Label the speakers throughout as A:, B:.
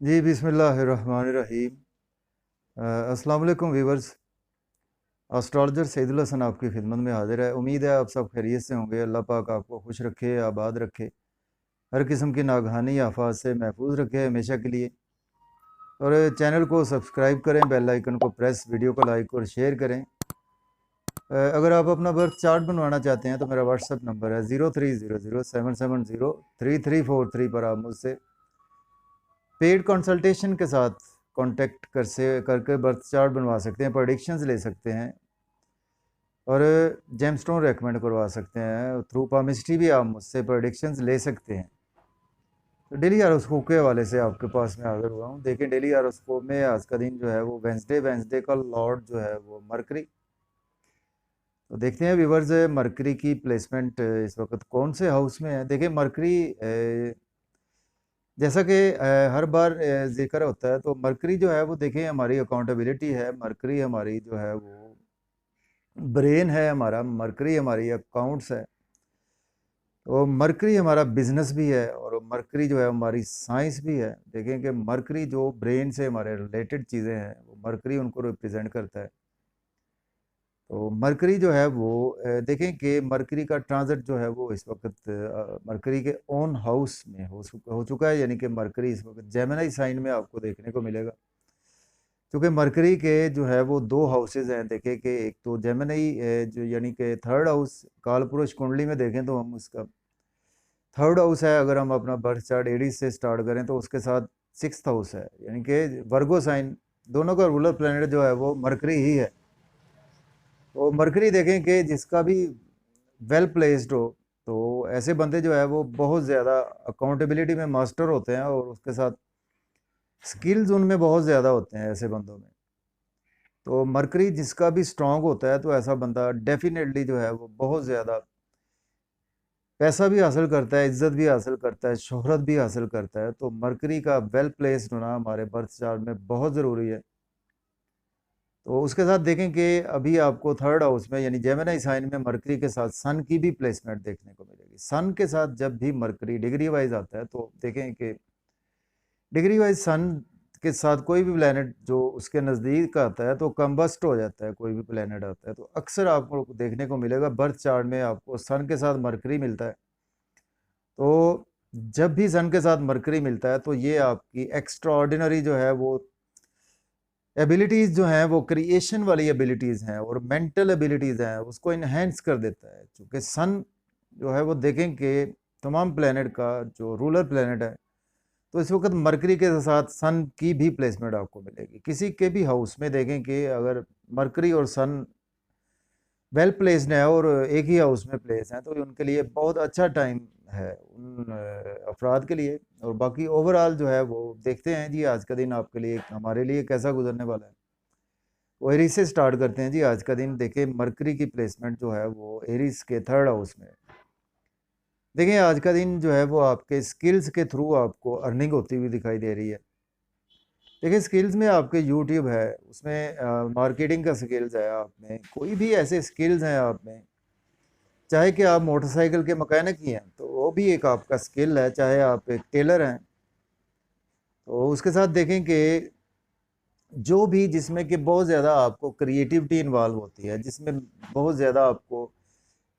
A: जी बिस्मिल्लाहिर्रहमानिर्रहीम। अस्सलाम वालेकुम वीवर्स। एस्ट्रोलॉजर सईदुल हसन आपकी खिदमत में हाजिर है। उम्मीद है आप सब खैरियत से होंगे। अल्लाह पाक आपको खुश रखे, आबाद रखे, हर किस्म की नागहानी आफात से महफूज रखे हमेशा के लिए। और चैनल को सब्सक्राइब करें, बेल आइकन को प्रेस, वीडियो को लाइक और शेयर करें। अगर आप अपना बर्थ चार्ट बनवाना चाहते हैं तो मेरा व्हाट्सअप नंबर है 030077033343 पर आप मुझसे पेड कंसल्टेशन के साथ कांटेक्ट करके बर्थ चार्ट बनवा सकते हैं, प्रेडिक्शंस ले सकते हैं और जेमस्टोन रेकमेंड करवा सकते हैं। थ्रू पामिस्ट्री भी आप मुझसे प्रेडिक्शंस ले सकते हैं। तो डेली हॉरोस्कोप के हवाले से आपके पास में हाजिर हुआ हूँ। देखिए डेली हॉरोस्कोप में आज का दिन जो है वो वेंसडे का लॉर्ड जो है वो मरकरी। तो देखते हैं व्यूवर्स मरकरी की प्लेसमेंट इस वक्त कौन से हाउस में है। देखिए मरकरी जैसा कि हर बार जिक्र होता है, तो मरकरी जो है वो देखिए हमारी अकाउंटेबिलिटी है, मरकरी हमारी जो है वो ब्रेन है, हमारा मरकरी हमारी अकाउंट्स है, तो मरकरी हमारा बिजनेस भी है और मरकरी जो है हमारी साइंस भी है। देखें कि मरकरी जो ब्रेन से हमारे रिलेटेड चीज़ें हैं वो मरकरी उनको रिप्रेजेंट करता है। तो मरकरी जो है वो देखें कि मरकरी का ट्रांजिट जो है वो इस वक्त मरकरी के ओन हाउस में हो चुका है, यानी कि मरकरी इस वक्त जेमिनी साइन में आपको देखने को मिलेगा। क्योंकि मरकरी के जो है वो दो हाउसेज हैं। देखें कि एक तो जेमिनी जो यानी कि थर्ड हाउस, कालपुरुष कुंडली में देखें तो हम उसका थर्ड हाउस है। अगर हम अपना बर्थ चार्ट एडीज से स्टार्ट करें तो उसके साथ सिक्स्थ हाउस है, यानी कि वर्गो साइन, दोनों का रूलर प्लैनेट जो है वो मरकरी ही है। तो मरकरी देखें कि जिसका भी वेल प्लेस्ड हो, तो ऐसे बंदे जो है वो बहुत ज़्यादा अकाउंटेबिलिटी में मास्टर होते हैं और उसके साथ स्किल्स उनमें बहुत ज़्यादा होते हैं ऐसे बंदों में। तो मरकरी जिसका भी स्ट्रांग होता है तो ऐसा बंदा डेफिनेटली जो है वो बहुत ज़्यादा पैसा भी हासिल करता है, इज्जत भी हासिल करता है, शोहरत भी हासिल करता है। तो मरकरी का वेल प्लेस्ड होना हमारे बर्थ चार्ट में बहुत ज़रूरी है। तो उसके साथ देखें कि अभी आपको थर्ड हाउस में यानी जेमिनी साइन में मरकरी के साथ सन की भी प्लेसमेंट देखने को मिलेगी। सन के साथ जब भी मरकरी डिग्री वाइज आता है तो देखें कि डिग्री वाइज सन के साथ कोई भी प्लेनेट जो उसके नज़दीक आता है तो कम्बस्ट हो जाता है। कोई भी प्लेनेट आता है तो अक्सर आपको देखने को मिलेगा बर्थ चार्ट में आपको सन के साथ मरकरी मिलता है। तो जब भी सन के साथ मरकरी मिलता है तो ये आपकी एक्स्ट्रा ऑर्डिनरी जो है वो एबिलिटीज़ जो हैं वो क्रिएशन वाली एबिलिटीज़ हैं और मेंटल एबिलिटीज़ हैं, उसको इन्हेंस कर देता है। चूँकि सन जो है वो देखें कि तमाम प्लेनेट का जो रूलर प्लेनेट है, तो इस वक्त मरकरी के साथ सन की भी प्लेसमेंट आपको मिलेगी। किसी के भी हाउस में देखें कि अगर मरकरी और सन वेल प्लेस्ड है और एक ही हाउस में प्लेस हैं तो उनके लिए बहुत अच्छा टाइम है उन अफराद के लिए। और बाकी ओवरऑल जो है वो देखते हैं जी आज का दिन आपके लिए हमारे लिए कैसा गुजरने वाला है। वो एरीज से स्टार्ट करते हैं जी। आज का दिन देखिए मरकरी की प्लेसमेंट जो है वो एरीज के थर्ड हाउस में। देखिए आज का दिन जो है वो आपके स्किल्स के थ्रू आपको अर्निंग होती हुई दिखाई दे रही है। देखिए स्किल्स में आपके यूट्यूब है, उसमें मार्केटिंग का स्किल्स है, आप में कोई भी ऐसे स्किल्स हैं आप में, चाहे कि आप मोटरसाइकिल के मैकेनिक ही हैं तो वो भी एक आपका स्किल है, चाहे आप एक टेलर हैं। तो उसके साथ देखें कि जो भी जिसमें कि बहुत ज़्यादा आपको क्रिएटिविटी इन्वॉल्व होती है, जिसमें बहुत ज़्यादा आपको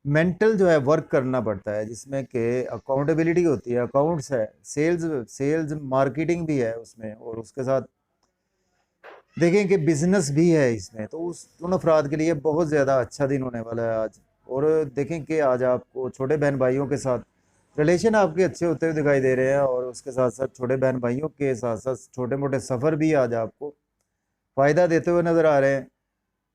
A: मेंटल जो है वर्क करना पड़ता है, जिसमें कि अकाउंटेबिलिटी होती है, अकाउंट्स है, सेल्स सेल्स मार्केटिंग भी है उसमें, और उसके साथ देखें कि बिजनेस भी है इसमें। तो उन अफराद के लिए बहुत ज़्यादा अच्छा दिन होने वाला है आज। और देखें कि आज आपको छोटे बहन भाइयों के साथ रिलेशन आपके अच्छे होते हुए दिखाई दे रहे हैं और उसके साथ साथ छोटे बहन भाइयों के साथ साथ छोटे मोटे सफ़र भी आज आपको फ़ायदा देते हुए नज़र आ रहे हैं।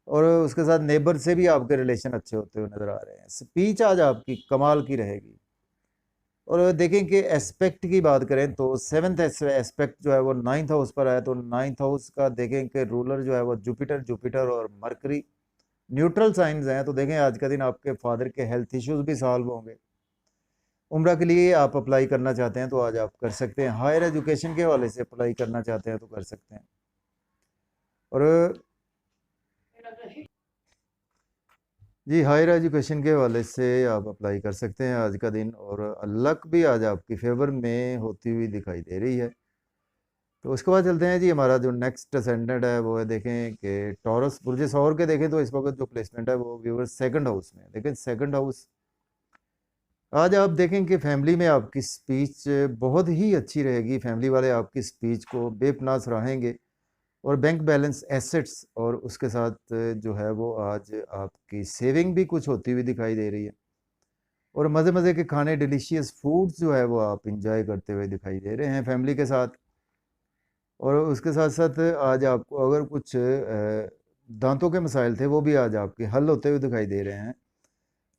A: और उसके साथ नेबर से भी आपके रिलेशन अच्छे होते हुए नज़र आ रहे हैं। स्पीच आज आपकी कमाल की रहेगी। और देखें कि एस्पेक्ट की बात करें तो सेवन्थ एस्पेक्ट जो है वो नाइन्थ हाउस पर आया। तो नाइन्थ हाउस का देखें कि रूलर जो है वो जुपिटर जुपिटर और मरकरी न्यूट्रल साइंस हैं। तो देखें आज का दिन आपके फादर के हेल्थ इश्यूज भी सॉल्व होंगे। उम्रा के लिए आप अप्लाई करना चाहते हैं तो आज आप कर सकते हैं। हायर एजुकेशन के हवाले से अप्लाई करना चाहते हैं तो कर सकते हैं। और जी हायर एजुकेशन के हवाले से आप अप्लाई कर सकते हैं आज का दिन। और लक भी आज आपकी फेवर में होती हुई दिखाई दे रही है। तो उसके बाद चलते हैं जी, हमारा जो नेक्स्ट असेंडेंट है वो है, देखें कि टॉरस बुर्ज सौर के देखें तो इस वक्त जो प्लेसमेंट है वो व्यूअर सेकंड हाउस में, देखें सेकंड हाउस। आज आप देखें कि फैमिली में आपकी स्पीच बहुत ही अच्छी रहेगी, फैमिली वाले आपकी स्पीच को बेपनाह सराहेंगे। और बैंक बैलेंस एसेट्स और उसके साथ जो है वो आज आपकी सेविंग भी कुछ होती हुई दिखाई दे रही है। और मज़े मज़े के खाने, डिलीशियस फूड्स जो है वो आप इंजॉय करते हुए दिखाई दे रहे हैं फैमिली के साथ। और उसके साथ साथ आज आपको अगर कुछ दांतों के मसाइल थे वो भी आज आपके हल होते हुए दिखाई दे रहे हैं।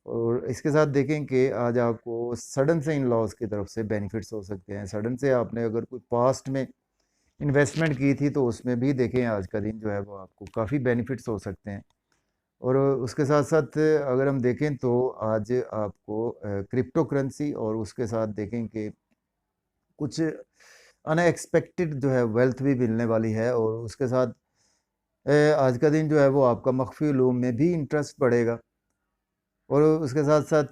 A: और इसके साथ देखें कि आज आपको सडन से इन लॉज की तरफ से बेनिफिट्स हो सकते हैं। सडन से आपने अगर कोई पास्ट में इन्वेस्टमेंट की थी तो उसमें भी देखें आज का दिन जो है वो आपको काफ़ी बेनिफिट्स हो सकते हैं। और उसके साथ साथ अगर हम देखें तो आज आपको क्रिप्टो करेंसी और उसके साथ देखें कि कुछ अनएक्सपेक्टेड जो है वेल्थ भी मिलने वाली है। और उसके साथ आज का दिन जो है वो आपका मख्फी उलूम में भी इंटरेस्ट बढ़ेगा। और उसके साथ साथ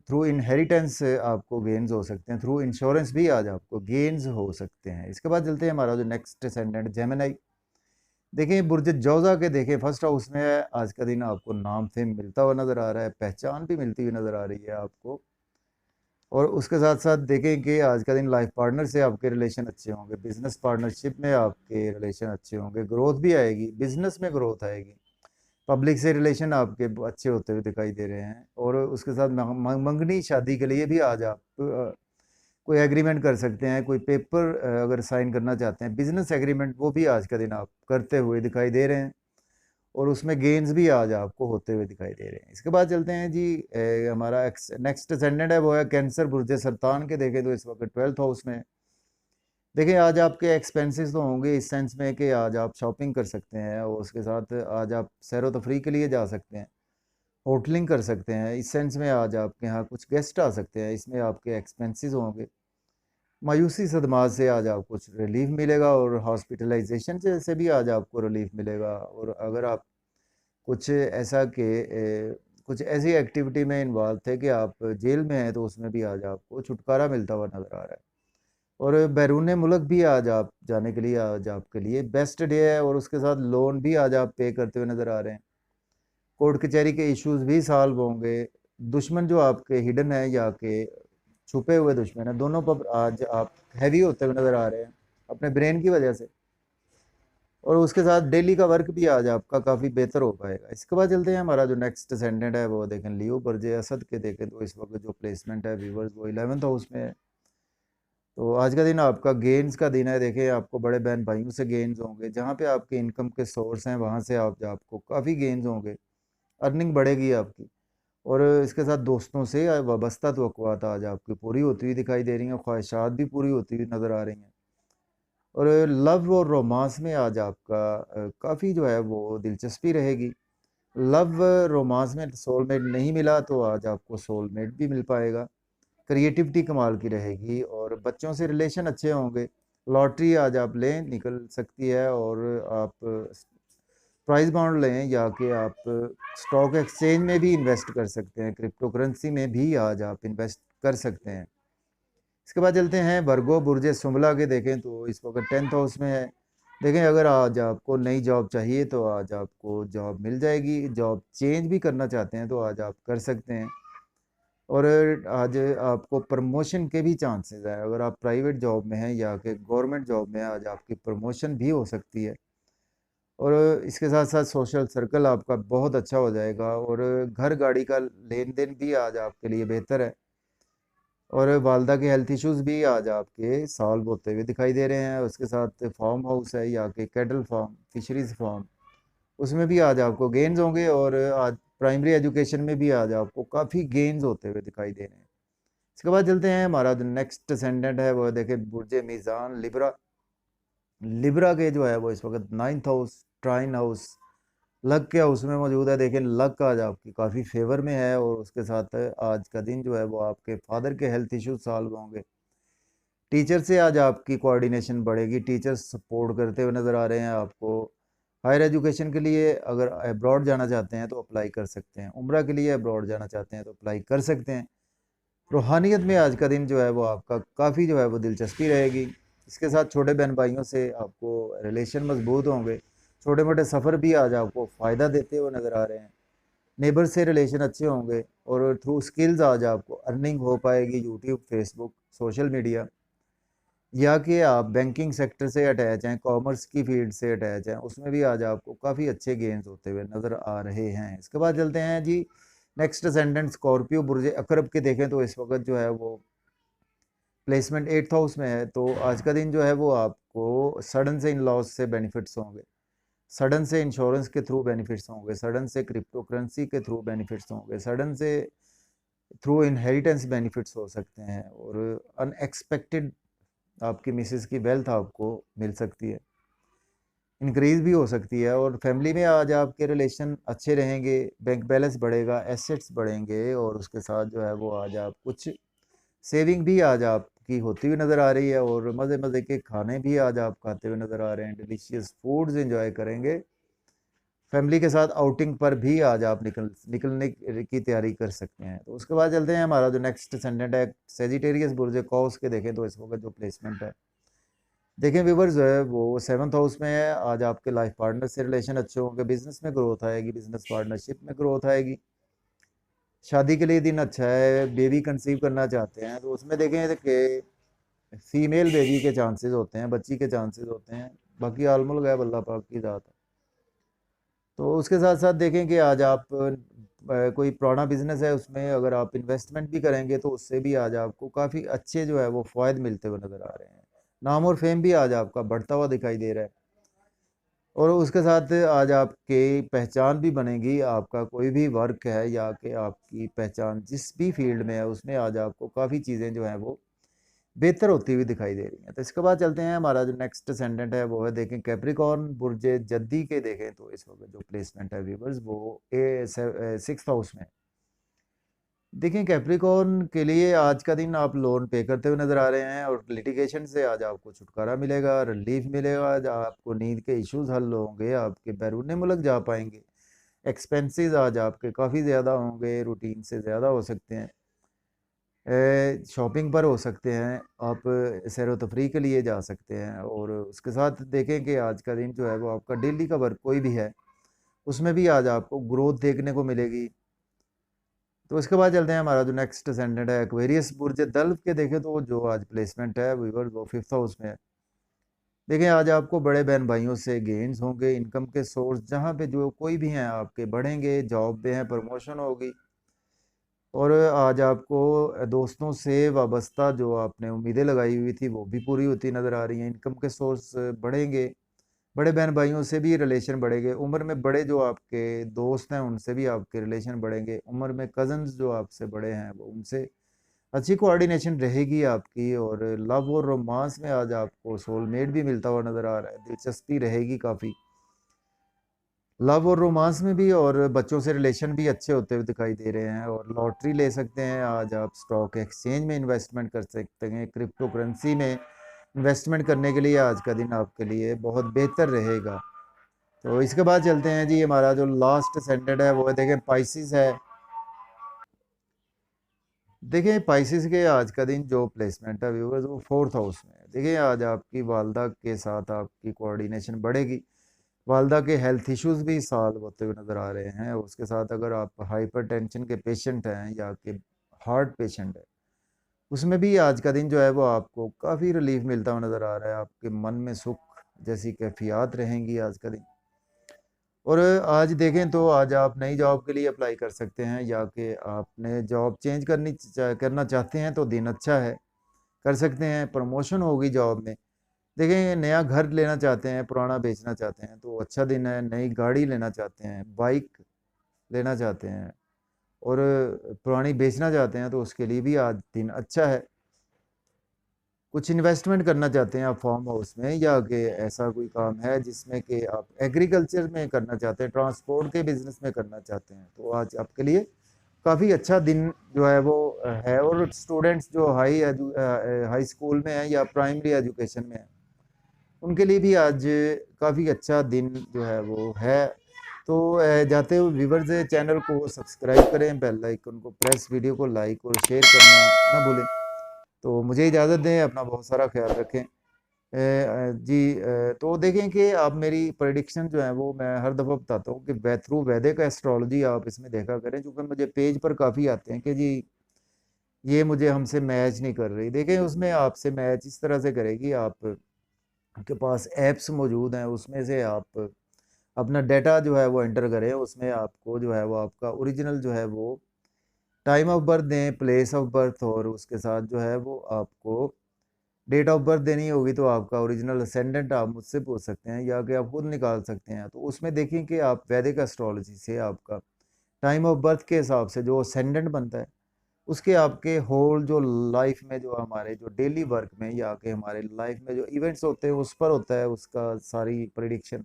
A: थ्रू इनहेरिटेंस आपको गेन्स हो सकते हैं, थ्रू इंश्योरेंस भी आज आपको गेन्स हो सकते हैं। इसके बाद चलते हैं हमारा जो नेक्स्ट असेंडेंट जेमिनी। देखें बुर्ज जौजा के देखें फर्स्ट हाउस में है। आज का दिन आपको नाम फेम मिलता हुआ नज़र आ रहा है, पहचान भी मिलती हुई नज़र आ रही है आपको। और उसके साथ साथ देखें कि आज का दिन लाइफ पार्टनर से आपके रिलेशन अच्छे होंगे, बिजनेस पार्टनरशिप में आपके रिलेशन अच्छे होंगे, ग्रोथ भी आएगी, बिजनेस में ग्रोथ आएगी, पब्लिक से रिलेशन आपके अच्छे होते हुए दिखाई दे रहे हैं। और उसके साथ मंगनी शादी के लिए भी आज आप कोई एग्रीमेंट कर सकते हैं, कोई पेपर अगर साइन करना चाहते हैं, बिजनेस एग्रीमेंट, वो भी आज का दिन आप करते हुए दिखाई दे रहे हैं। और उसमें गेन्स भी आज आपको होते हुए दिखाई दे रहे हैं। इसके बाद चलते हैं जी, हमारा नेक्स्ट असेंडेंट है वो है कैंसर बुर्ज सरतान के देखें तो इस वक्त 12th हाउस में है। देखिए आज आपके एक्सपेंसेस तो होंगे इस सेंस में कि आज आप शॉपिंग कर सकते हैं और उसके साथ आज आप सैर व तफरी के लिए जा सकते हैं, होटलिंग कर सकते हैं। इस सेंस में आज आपके यहाँ कुछ गेस्ट आ सकते हैं, इसमें आपके एक्सपेंसेस होंगे। मायूसी सदमात से आज आपको कुछ रिलीफ मिलेगा और हॉस्पिटलाइजेशन से भी आज आपको रिलीफ मिलेगा। और अगर आप कुछ ऐसा कि कुछ ऐसी एक्टिविटी में इन्वॉल्व थे कि आप जेल में हैं तो उसमें भी आज आपको छुटकारा मिलता हुआ नज़र आ रहा है। और बैरून मुल्क भी आज आप जाने के लिए आज आपके लिए बेस्ट डे है। और उसके साथ लोन भी आज आप पे करते हुए नज़र आ रहे हैं, कोर्ट कचहरी के इश्यूज भी सॉल्व होंगे। दुश्मन जो आपके हिडन है या के छुपे हुए दुश्मन है, दोनों पर आज आप हैवी होते हुए नज़र आ रहे हैं अपने ब्रेन की वजह से। और उसके साथ डेली का वर्क भी आज आपका काफ़ी बेहतर हो पाएगा। इसके बाद चलते हैं हमारा जो नेक्स्ट असेंडेंट है वो देखें लियो बर्जे असद के देखें तो इस वक्त जो प्लेसमेंट है व्यूवर्स वो 11th हाउस में है। तो आज का दिन आपका गेन्स का दिन है। देखें आपको बड़े बहन भाइयों से गेन्स होंगे, जहाँ पे आपके इनकम के सोर्स हैं वहाँ से आपको काफ़ी गेन्स होंगे, अर्निंग बढ़ेगी आपकी। और इसके साथ दोस्तों से वाबस्ता तवक्कुआत आज आपकी पूरी होती हुई दिखाई दे रही हैं, ख्वाहिशात भी पूरी होती हुई नज़र आ रही हैं। और लव और रोमांस में आज आपका काफ़ी जो है वो दिलचस्पी रहेगी। लव रोमांस में सोलमेट नहीं मिला तो आज आपको सोलमेट भी मिल पाएगा। क्रिएटिविटी कमाल की रहेगी और बच्चों से रिलेशन अच्छे होंगे। लॉटरी आज आप लें, निकल सकती है। और आप प्राइस बॉन्ड लें या कि आप स्टॉक एक्सचेंज में भी इन्वेस्ट कर सकते हैं, क्रिप्टो करेंसी में भी आज आप इन्वेस्ट कर सकते हैं। इसके बाद चलते हैं वर्गो बुर्ज सुमला के देखें तो इस वक्त 10th हाउस में है। देखें अगर आज आपको नई जॉब चाहिए तो आज आपको जॉब मिल जाएगी, जॉब चेंज भी करना चाहते हैं तो आज आप कर सकते हैं। और आज आपको प्रमोशन के भी चांसेस है, अगर आप प्राइवेट जॉब में हैं या कि गवर्नमेंट जॉब में आज आपकी प्रमोशन भी हो सकती है। और इसके साथ साथ सोशल सर्कल आपका बहुत अच्छा हो जाएगा और घर गाड़ी का लेन देन भी आज आपके लिए बेहतर है। और वालदा के हेल्थ इश्यूज भी आज आपके सॉल्व होते हुए दिखाई दे रहे हैं। उसके साथ फार्म हाउस है या कि कैटल फार्म, फिशरीज फार्म, उसमें भी आज आपको गेन्स होंगे। और आज प्राइमरी एजुकेशन में भी आज आपको काफ़ी गेन्स होते हुए दिखाई दे रहे हैं। इसके बाद चलते हैं हमारा जो नेक्स्ट असेंडेंट है वो देखें बुर्ज मीज़ान लिब्रा। लिब्रा के जो है वो इस वक्त 9th हाउस, ट्राइन हाउस, लक के हाउस में मौजूद है। देखें लक आज आपकी काफ़ी फेवर में है। और उसके साथ आज का दिन जो है वो आपके फादर के हेल्थ इश्यूज सॉल्व होंगे। टीचर से आज आपकी कोऑर्डिनेशन बढ़ेगी, टीचर्स सपोर्ट करते हुए नज़र आ रहे हैं आपको। हायर एजुकेशन के लिए अगर अब्रॉड जाना चाहते हैं तो अप्लाई कर सकते हैं, उम्रा के लिए अब्रॉड जाना चाहते हैं तो अप्लाई कर सकते हैं। रूहानियत में आज का दिन जो है वो आपका काफ़ी जो है वो दिलचस्पी रहेगी। इसके साथ छोटे बहन भाइयों से आपको रिलेशन मजबूत होंगे, छोटे मोटे सफ़र भी आज आपको फ़ायदा देते हुए नज़र आ रहे हैं। नेबर से रिलेशन अच्छे होंगे और थ्रू स्किल्स आज आपको अर्निंग हो पाएगी, यूट्यूब, फेसबुक, सोशल मीडिया, या कि आप बैंकिंग सेक्टर से अटैच हैं, कॉमर्स की फील्ड से अटैच हैं, उसमें भी आज आपको काफ़ी अच्छे गेंस होते हुए नज़र आ रहे हैं। इसके बाद चलते हैं जी नेक्स्ट असेंडेंट स्कॉर्पियो बुर्ज अकरब के देखें तो इस वक्त जो है वो प्लेसमेंट 8th हाउस में है। तो आज का दिन जो है वो आपको सडन से इन लॉस से बेनिफिट्स होंगे, सडन से इंश्योरेंस के थ्रू बेनिफिट्स होंगे, सडन से क्रिप्टो करेंसी के थ्रू बेनिफिट्स होंगे, सडन से थ्रू इनहेरिटेंस बेनिफिट्स हो सकते हैं, और अनएक्सपेक्टेड आपकी मिसेस की वेल्थ आपको मिल सकती है, इंक्रीज भी हो सकती है। और फैमिली में आज आपके रिलेशन अच्छे रहेंगे, बैंक बैलेंस बढ़ेगा, एसेट्स बढ़ेंगे, और उसके साथ जो है वो आज आप कुछ सेविंग भी आज आपकी होती हुई नज़र आ रही है, और मज़े मज़े के खाने भी आज आप खाते हुए नज़र आ रहे हैं, डिलीशियस फूड्स एंजॉय करेंगे। फैमिली के साथ आउटिंग पर भी आज आप निकलने की तैयारी कर सकते हैं। तो उसके बाद चलते हैं हमारा जो नेक्स्ट असेंडेंट है सेजिटेरियस बुर्ज कॉस के देखें तो इस वक्त जो प्लेसमेंट है, देखें व्यूवर्स जो है वो 7th हाउस में है। आज आपके लाइफ पार्टनर से रिलेशन अच्छे होंगे, बिजनेस में ग्रोथ आएगी, बिजनेस पार्टनरशिप में ग्रोथ आएगी, शादी के लिए दिन अच्छा है, बेबी कंसीव करना चाहते हैं तो उसमें देखें कि फीमेल बेबी के चांसेस होते हैं, बच्ची के चांसेस होते हैं, बाकी आलमुल गैब अल्लाह पाक की ज़ात है। तो उसके साथ साथ देखें कि आज आप कोई पुराना बिजनेस है उसमें अगर आप इन्वेस्टमेंट भी करेंगे तो उससे भी आज आपको काफ़ी अच्छे जो है वो फ़ायदे मिलते हुए नज़र आ रहे हैं, नाम और फेम भी आज आपका बढ़ता हुआ दिखाई दे रहा है। और उसके साथ आज आपकी पहचान भी बनेगी, आपका कोई भी वर्क है या कि आपकी पहचान जिस भी फील्ड में है उसमें आज आपको काफ़ी चीज़ें जो हैं वो बेहतर होती हुई दिखाई दे रही हैं। तो इसके बाद चलते हैं हमारा जो नेक्स्ट असेंडेंट है वो है देखें कैप्रिकॉर्न बुर्ज जद्दी के देखें तो इस वक्त जो प्लेसमेंट है व्यूवर्स वो 6th हाउस में। देखें कैप्रिकॉर्न के लिए आज का दिन आप लोन पे करते हुए नज़र आ रहे हैं, और लिटिगेशन से आज आपको छुटकारा मिलेगा, रिलीफ मिलेगा, आज आपको नींद के इश्यूज हल होंगे, आपके बैरून मुल्क जा पाएंगे, एक्सपेंसेस आज आपके काफ़ी ज़्यादा होंगे, रूटीन से ज़्यादा हो सकते हैं, शॉपिंग पर हो सकते हैं, आप सैर व तफरीह के लिए जा सकते हैं। और उसके साथ देखें कि आज का दिन जो है वो आपका डेली का वर्क कोई भी है उसमें भी आज आपको ग्रोथ देखने को मिलेगी। तो इसके बाद चलते हैं हमारा जो नेक्स्ट असेंडेंट है एक्वेरियस बुर्ज दल्फ के देखें तो जो आज प्लेसमेंट है वीवर वो 5th हाउस में है। देखें आज आपको बड़े बहन भाइयों से गेन्स होंगे, इनकम के सोर्स जहाँ पे जो कोई भी हैं आपके बढ़ेंगे, जॉब पे हैं प्रमोशन होगी, और आज आपको दोस्तों से वाबस्ता जो आपने उम्मीदें लगाई हुई थी वो भी पूरी होती नज़र आ रही हैं, इनकम के सोर्स बढ़ेंगे, बड़े बहन भाइयों से भी रिलेशन बढ़ेंगे, उम्र में बड़े जो आपके दोस्त हैं उनसे भी आपके रिलेशन बढ़ेंगे, उम्र में कज़न्स जो आपसे बड़े हैं वो उनसे अच्छी कोऑर्डिनेशन रहेगी आपकी, और लव और रोमांस में आज आपको सोलमेट भी मिलता हुआ नज़र आ रहा है, दिलचस्पी रहेगी काफ़ी लव और रोमांस में भी, और बच्चों से रिलेशन भी अच्छे होते हुए दिखाई दे रहे हैं, और लॉटरी ले सकते हैं आज आप, स्टॉक एक्सचेंज में इन्वेस्टमेंट कर सकते हैं, क्रिप्टो करेंसी में इन्वेस्टमेंट करने के लिए आज का दिन आपके लिए बहुत बेहतर रहेगा। तो इसके बाद चलते हैं जी हमारा जो लास्ट असेंडेंट है वो है देखें पाइसिस है। देखिए पाइसिस के आज का दिन जो प्लेसमेंट है व्यूवर्स वो 4th हाउस में है। देखिए आज आपकी वालदा के साथ आपकी कोऑर्डिनेशन बढ़ेगी, वालदा के हेल्थ इश्यूज भी सॉल्व होते हुए नज़र आ रहे हैं। उसके साथ अगर आप हाइपरटेंशन के पेशेंट हैं या कि हार्ट पेशेंट है उसमें भी आज का दिन जो है वो आपको काफ़ी रिलीफ मिलता हुआ नज़र आ रहा है, आपके मन में सुख जैसी कैफियत रहेंगी आज का दिन। और आज देखें तो आज आप नई जॉब के लिए अप्लाई कर सकते हैं, या कि आपने जॉब चेंज करना चाहते हैं तो दिन अच्छा है, कर सकते हैं, प्रमोशन होगी जॉब में। देखें नया घर लेना चाहते हैं, पुराना बेचना चाहते हैं तो अच्छा दिन है, नई गाड़ी लेना चाहते हैं, बाइक लेना चाहते हैं और पुरानी बेचना चाहते हैं तो उसके लिए भी आज दिन अच्छा है। कुछ इन्वेस्टमेंट करना चाहते हैं आप फार्म हाउस में, या कि ऐसा कोई काम है जिसमें कि आप एग्रीकल्चर में करना चाहते हैं, ट्रांसपोर्ट के बिजनेस में करना चाहते हैं, तो आज आपके लिए काफ़ी अच्छा दिन जो है वो है। और स्टूडेंट्स जो हाई स्कूल में हैं या प्राइमरी एजुकेशन में हैं उनके लिए भी आज काफ़ी अच्छा दिन जो है वो है। तो जाते हुए व्यूवर्स चैनल को सब्सक्राइब करें, बेल आइकन को प्रेस, वीडियो को लाइक और शेयर करना ना भूलें। तो मुझे इजाज़त दें, अपना बहुत सारा ख्याल रखें। जी तो देखें कि आप मेरी प्रेडिक्शन जो है वो मैं हर दफ़ा बताता हूँ कि थ्रू वैदिक एस्ट्रोलॉजी आप इसमें देखा करें, क्योंकि मुझे पेज पर काफ़ी आते हैं कि जी ये मुझे हमसे मैच नहीं कर रही। देखें उसमें आपसे मैच इस तरह से करेगी, आप के पास ऐप्स मौजूद हैं, उसमें से आप अपना डेटा जो है वो एंटर करें, उसमें आपको जो है वो आपका ओरिजिनल जो है वो टाइम ऑफ बर्थ दें, प्लेस ऑफ बर्थ, और उसके साथ जो है वो आपको डेट ऑफ बर्थ देनी होगी। तो आपका ओरिजिनल असेंडेंट आप मुझसे पूछ सकते हैं या कि आप खुद निकाल सकते हैं। तो उसमें देखें कि आप वैदिक एस्ट्रोलॉजी से आपका टाइम ऑफ बर्थ के हिसाब से जो असेंडेंट बनता है, उसके आपके होल जो लाइफ में जो हमारे जो डेली वर्क में या कि हमारे लाइफ में जो इवेंट्स होते हैं उस पर होता है उसका सारी प्रिडिक्शन।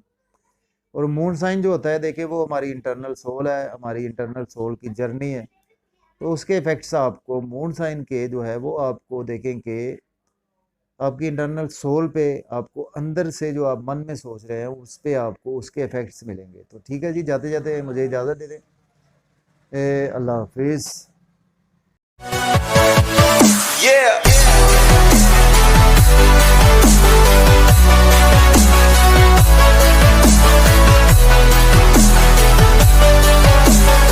A: और मून साइन जो होता है, देखिए वो हमारी इंटरनल सोल है, हमारी इंटरनल सोल की जर्नी है। तो उसके इफेक्ट्स आपको मून साइन के जो है वो आपको देखेंगे, आपकी इंटरनल सोल पे, आपको अंदर से जो आप मन में सोच रहे हैं उस पे आपको उसके इफेक्ट्स मिलेंगे। तो ठीक है जी, जाते जाते मुझे इजाज़त दे दें। अल्लाह हाफिज़।